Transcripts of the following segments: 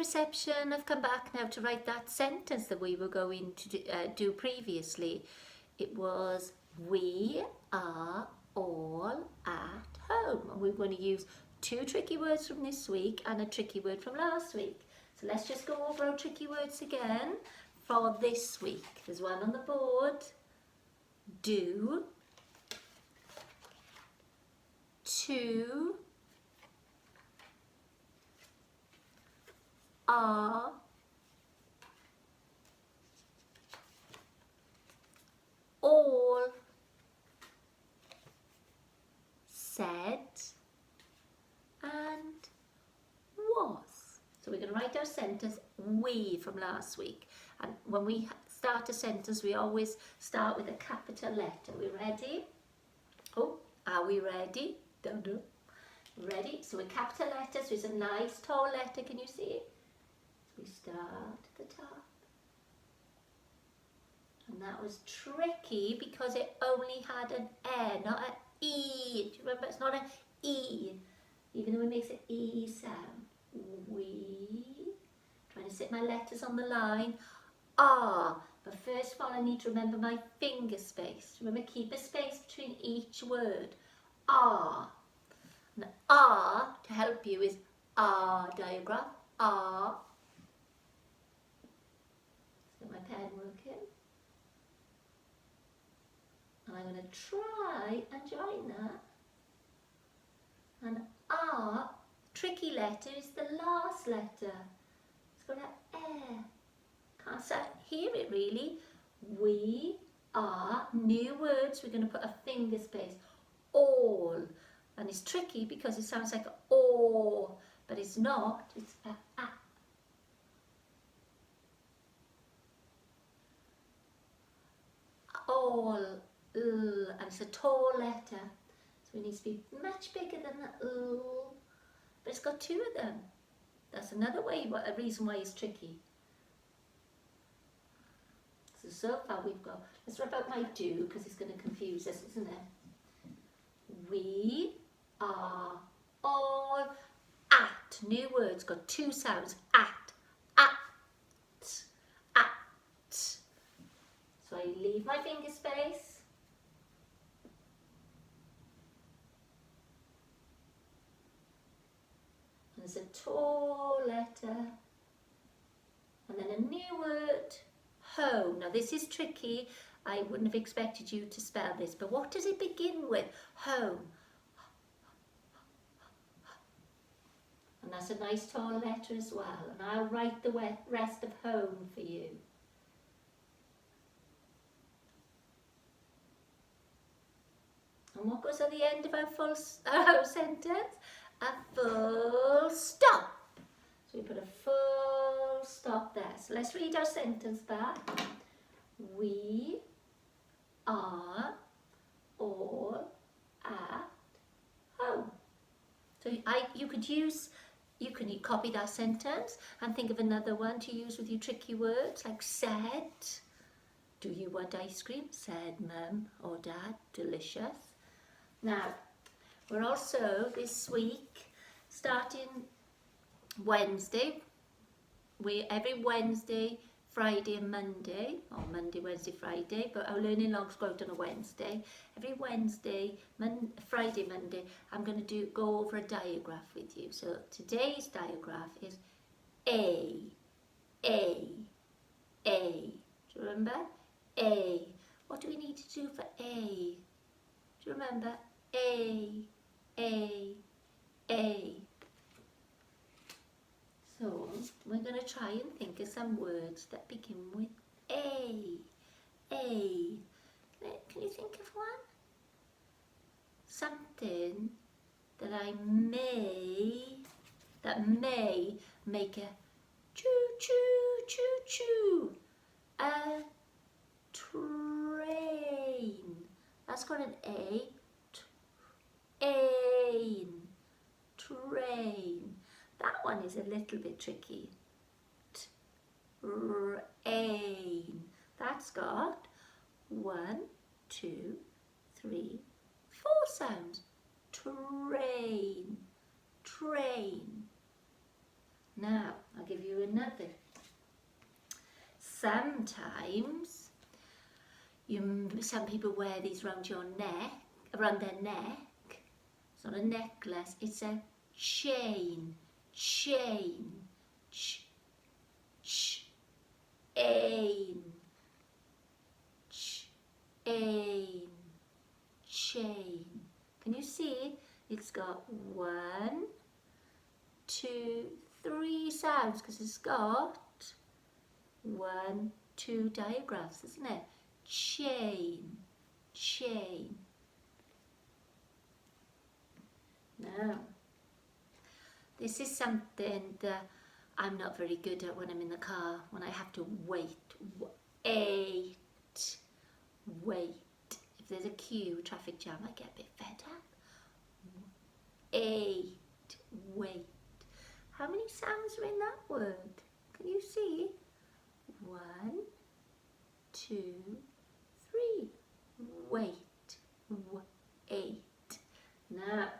reception. I've come back now to write that sentence that we were going to do previously. It was, we are all at home. And we're going to use 2 tricky words from this week and a tricky word from last week. So let's just go over our tricky words again for this week. There's one on the board. Do. 2. Are. All. Said. And was. So we're going to write our sentence we from last week. And when we start a sentence, we always start with a capital letter. We ready? Oh, are we ready? Don't know. Ready? So with capital letters, there's a nice tall letter. Can you see it? So we start at the top. And that was tricky because it only had an N, not an E. Do you remember? It's not an E, even though it makes an E sound. We. Trying to sit my letters on the line. Are. But first of all, I need to remember my finger space. Remember, keep a space between each word. Are. And are, to help you, is are digraph. Are. Let's get my pen working. And I'm going to try and join that. And are, tricky letter, is the last letter. It's got an air. Can't hear it really. We are, new words, we're going to put a finger space. All. And it's tricky because it sounds like or, but it's not. It's a. All. And it's a tall letter. So it needs to be much bigger than the but it's got 2 of them. That's another way, a reason why it's tricky. So far we've got, let's write out my do because it's going to confuse us, isn't it? We are all at. New words, got 2 sounds. At. So I leave my finger space. And there's a tall letter. And then a new word. Home. Now this is tricky. I wouldn't have expected you to spell this, but what does it begin with? Home. And that's a nice tall letter as well. And I'll write the rest of home for you. And what goes at the end of our full sentence? A full stop. So we put a full stop there. So let's read our sentence back. We are all at home. So you can copy that sentence and think of another one to use with your tricky words like said. Do you want ice cream? Said Mum or Dad. Delicious. Now, we're also this week starting Wednesday. Every Wednesday, Friday and Monday, or Monday, Wednesday, Friday, but our learning logs go out on a Wednesday. Every Wednesday, Friday, Monday, I'm going to go over a digraph with you. So today's digraph is A. Do you remember? A. What do we need to do for A? Do you remember? A. So we're going to try and think of some words that begin with A. Can you think of one? Something that may make a choo. A train. That's got an A. Train. That one is a little bit tricky. Train. That's got 1, 2, 3, 4 sounds. Train. Now, I'll give you another. Sometimes, some people wear these around their neck. It's not a necklace, it's a chain, chain, chain, chain, chain. Can you see? It's got 1, 2, 3 sounds because it's got 1, 2 digraphs, isn't it? Chain, chain. Now, this is something that I'm not very good at when I'm in the car, when I have to wait. Wait. If there's a queue, traffic jam, I get a bit fed up. Wait. How many sounds are in that word? Can you see? 1, 2, 3. Wait. Now,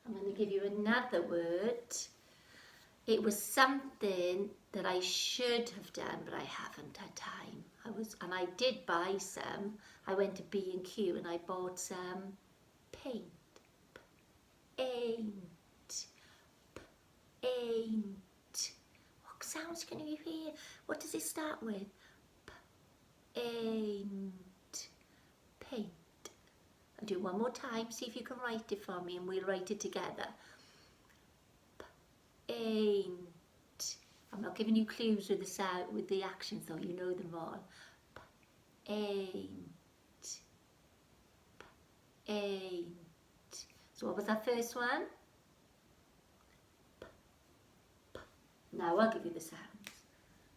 I'm going to give you another word. It was something that I should have done, but I haven't had time. I did buy some. I went to B&Q and I bought some paint. Paint. What sounds can you hear? What does it start with? Paint. Paint. I'll do one more time. See if you can write it for me and we'll write it together. Paint. I'm not giving you clues with the sound, with the actions though. You know them all. Paint. Paint. So what was that first one? Now I'll give you the sounds.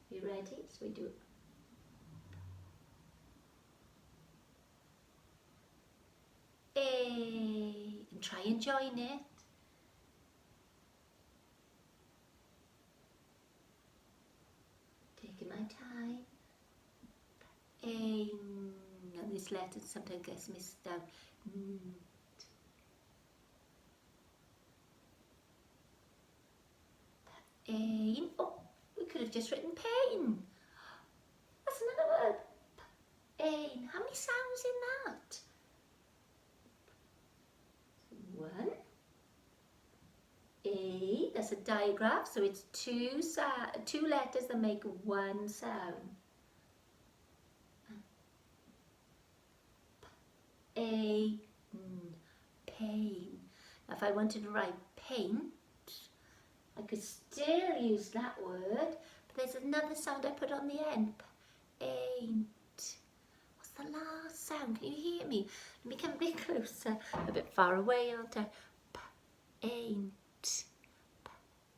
You ready? So we do it. And try and join it. Taking my time. And this letter sometimes gets missed out. Pain. Oh, we could have just written pain. That's another word. Pain. How many sounds in that? 1. A. That's a digraph, so it's two letters that make one sound. Pain. Now, if I wanted to write paint, I could still use that word, but there's another sound I put on the end. Paint. What's the last sound? Can you hear me? Let me come a bit closer. A bit far away, aren't I? Paint.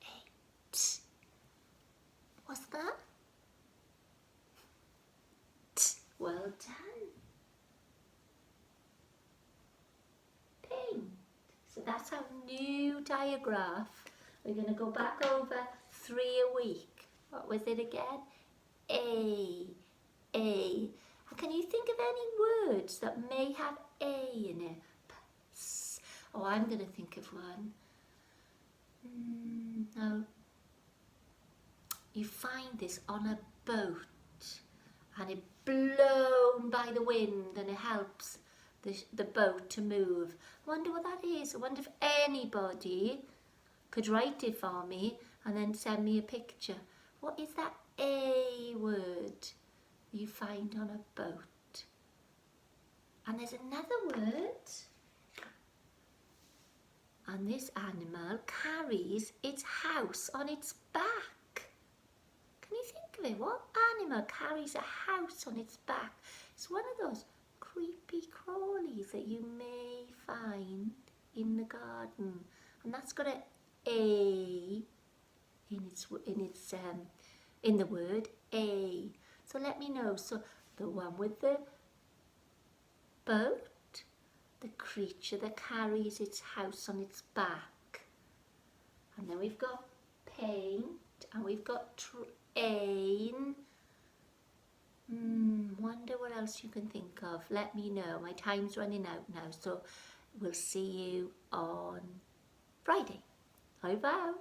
Paint. What's that? Well done. Paint. So that's our new digraph. We're going to go back over 3 a week. What was it again? A. And can you think of any words that may have A in it? Oh, I'm going to think of one. No. You find this on a boat and it's blown by the wind and it helps the boat to move. I wonder what that is. I wonder if anybody could write it for me and then send me a picture. What is that A word you find on a boat? And there's another word. And this animal carries its house on its back. Can you think of it? What animal carries a house on its back? It's one of those creepy crawlies that you may find in the garden. And that's got an A in the word A. So let me know. So the one with the boat, the creature that carries its house on its back. And then we've got paint and we've got train. Wonder what else you can think of. Let me know. My time's running out now, so we'll see you on Friday. Bye bye.